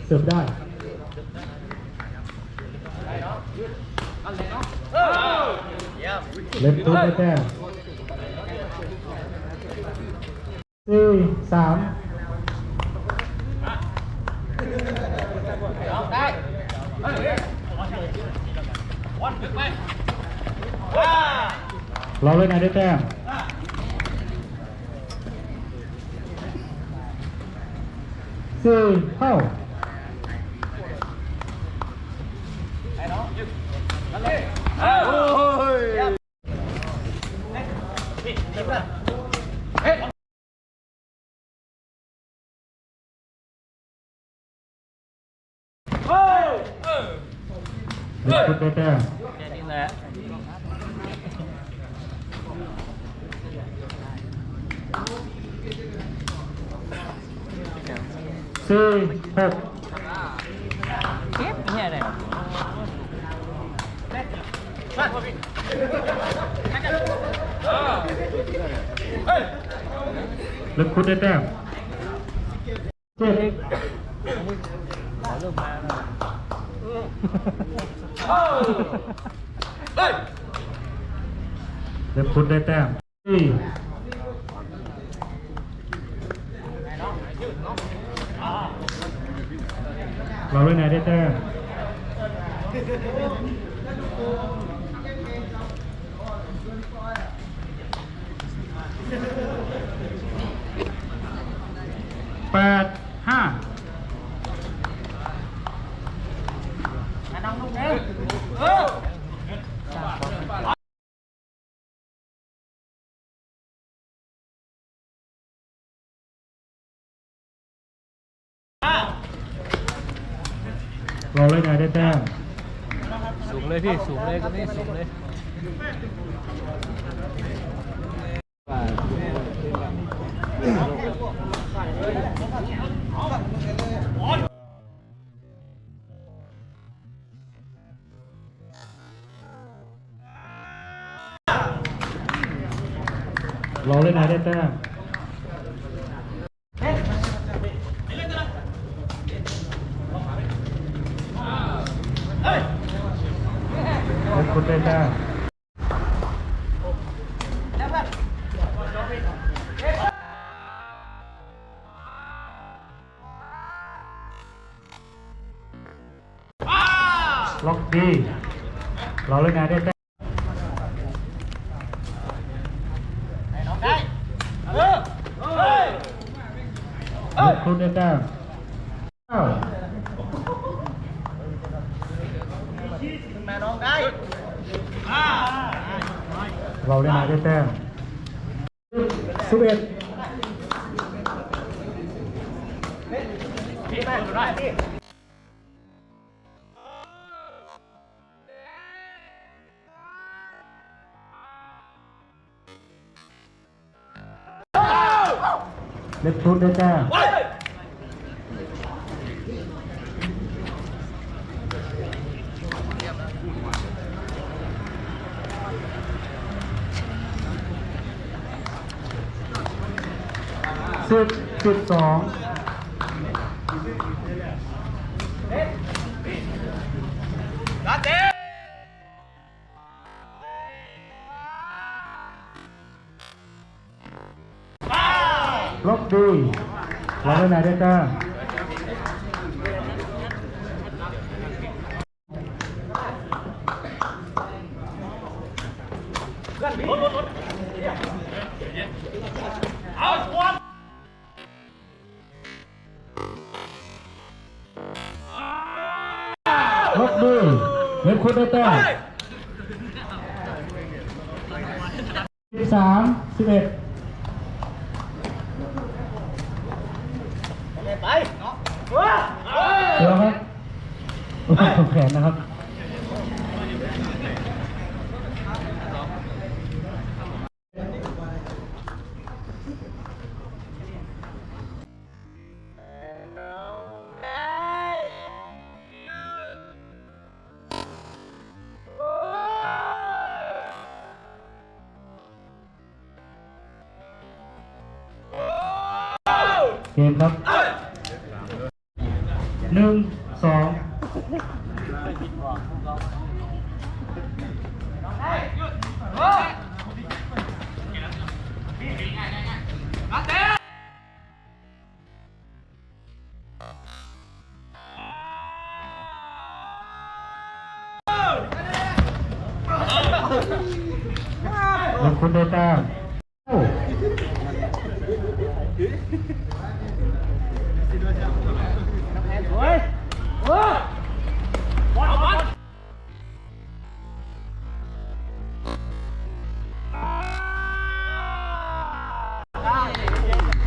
เสิร์ฟได้เล็บทุบได้แต้ม4-3ได้เราเล่นไงได้แต้ม4 เท่าเล็บทุบได้แต้มแค่นี้แหละ4-6เก็บเนี่ยเลยเล็บคุดได้แต้ม7ขอลูกมาหน่อยเล็บคุดได้แต้มเราเล่นไงได้แต้ม8-5เราเล่นไงได้แต้มสูงเลยพี่สูงเลยก็นี่สูงเลยเราเล่นไงได้แต้มเล็บคุดได้แต้มล็อกดีเราเล่นไงได้แต้มเล็บคุดได้แต้มมาน้องได้เราเล่นไงได้แต้ม11พี่มาดูได้พี่เล็บชุดได้แต้ม10-12ล็อกดีเราเล่นไงได้แต้มล็อกดีเล็บคุดได้แต้ม13-11ไปเนาะเดี๋ยวครับถูกแขนนะครับเกมครับ 1-2แล้วคุณได้แต้มโอ้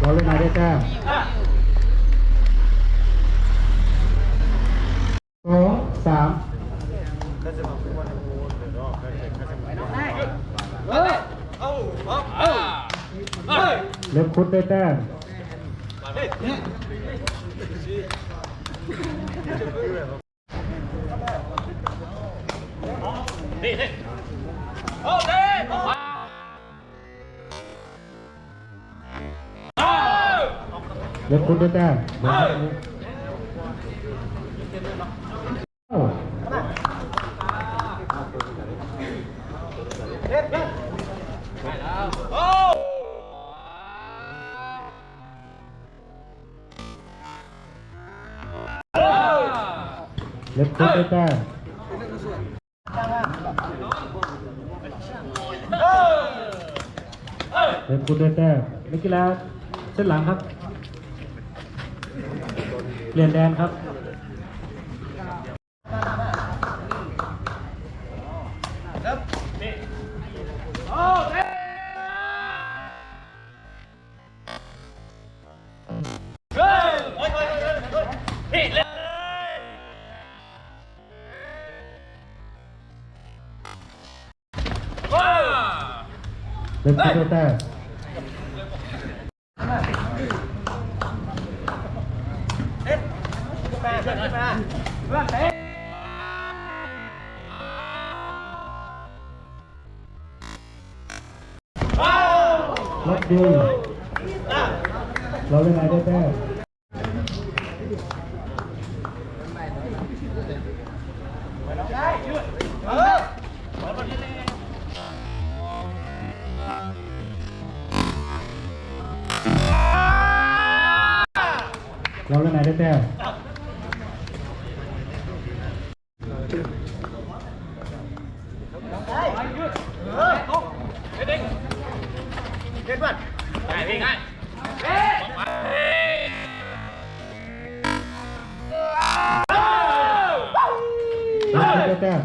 บอลเลยมาได้แต้ม2-3เล็บคุดได้แต้มเล็บคุดได้แต้มโอ้เล็บคุดได้แต้มเล็บคุดได้แต้มนักกีฬาเส้นหลังครับเปลี่ยนแดนครับเล่นคู่แต้มล็อกดีเราเล่นไหนได้แต้มเราเล่นไหนได้แต้มได้แต้ม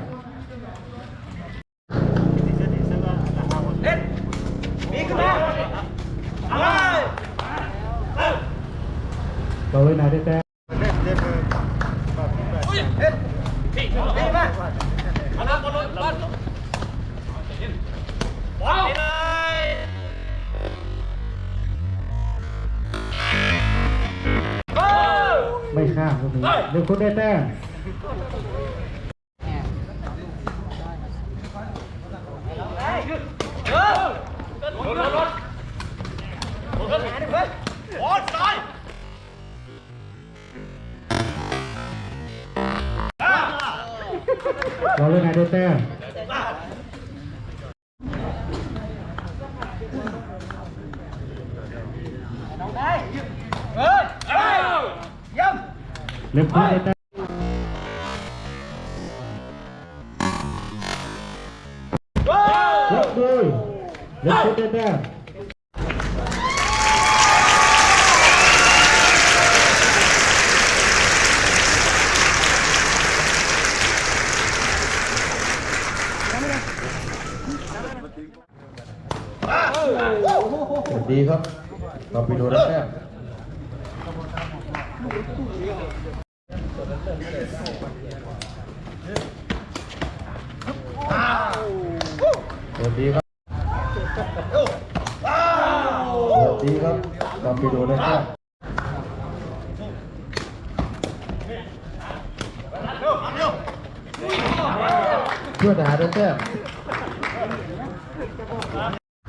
เราเล่นไหนได้แต้มไม่ข้ามก็มีเดี๋ยวคุณได้แต้มเราเล่นไหนได้แต้มเล็บคู่ได้แต้มเล็บด้วยเล็บคู่ได้แต้มดีครับเราไปดูได้แต้มสวัสดีครับสวัสดีครับเราไปดูได้แต้มเพื่อหาได้แต้ม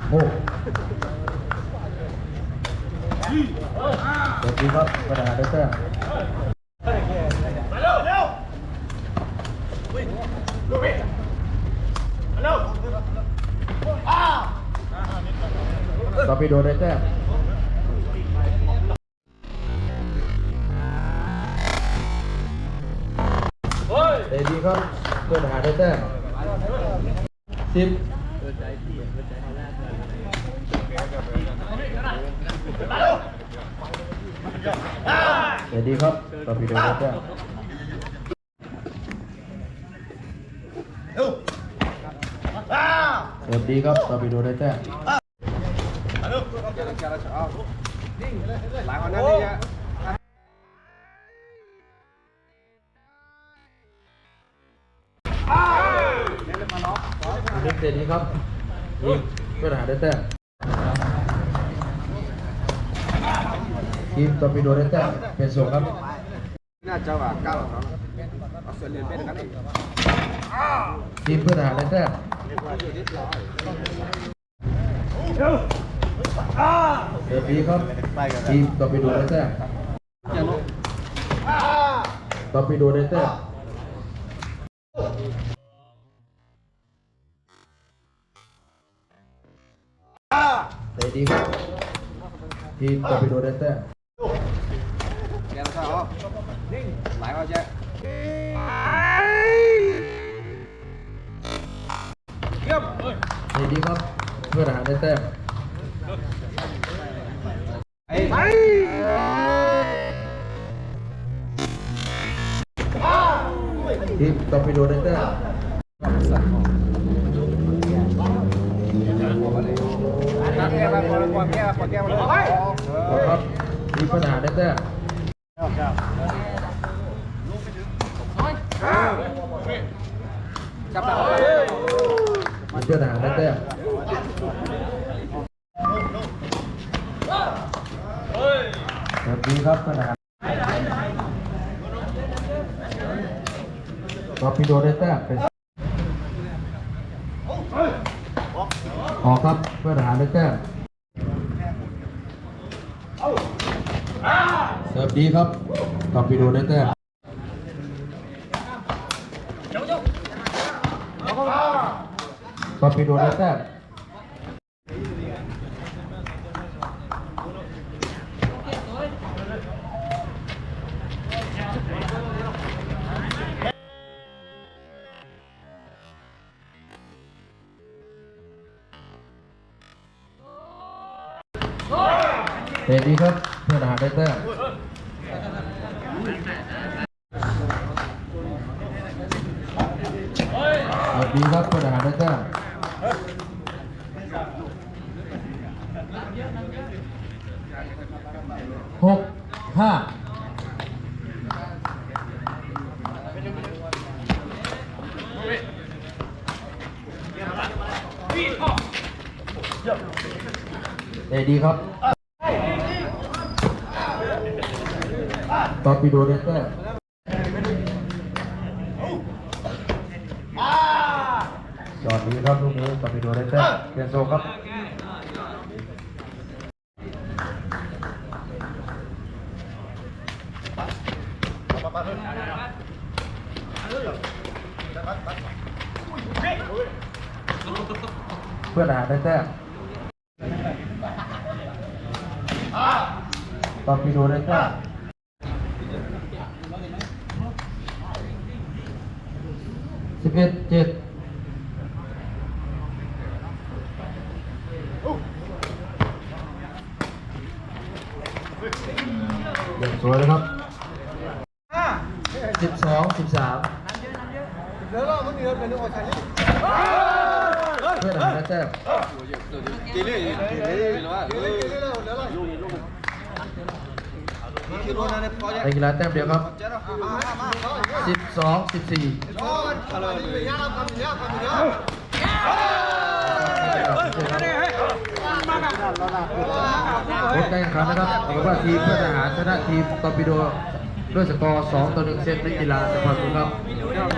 โอ้สวัสดีครับปัญหาได้แต้ม ปิโดได้แต้มเตะดีครับเพื่อนทหารได้แต้ม10เตะดีครับตอร์ปิโดได้แต้มเสิร์ฟดีครับตอร์ปิโดได้แต้มนิกเตะดีครับยิงเพื่อนทหารได้แต้มทีมตอร์ปิโดได้แต้มเป็นส่งครับน่าจะว่า9เอาส่วนเรียนเป็นกันทีมเพื่อนทหารได้แต้มเสิร์ฟดีครับทีมตอร์ปิโดได้แต้มตอร์ปิโดได้แต้มเตะดีครับทีมตอร์ปิโดได้แต้มเตะดีครับเพื่อนทหารได้แต้มทีมตอร์ปิโดได้แต้มครับทีมเพื่อนทหารได้แต้มเพื่อนทหารได้แต้มแบบนี้ครับเพื่อนทหารตอร์ปิโดได้แต้มเป็นออกครับเพื่อนทหารได้แต้มเสิร์ฟดีครับตอร์ปิโดได้แต้มตอร์ปิโดได้แต้มเตะดีครับเพื่อนทหารได้แต้มเตะดีครับเพื่อนทหารได้แต้ม6-5เตะดีครับตอร์ปิโดได้แต้มจอดดีครับลูกนี้ตอร์ปิโดได้แต้มเปลี่ยนโซครับเพื่อนทหารได้แต้มตอร์ปิโดได้แต้ม11-7เด็กสวยเลยครับ12-13เพื่อนทหารได้แต้มไอ้กีฬาแต้มเดียวครับ12-14ผลการแข่งขันนะครับปรากฏว่าทีมเพื่อนทหารชนะทีมตอร์ปิโดด้วยสกอร์2-1เซตในกีฬาจังหวัดสุพรรณครับ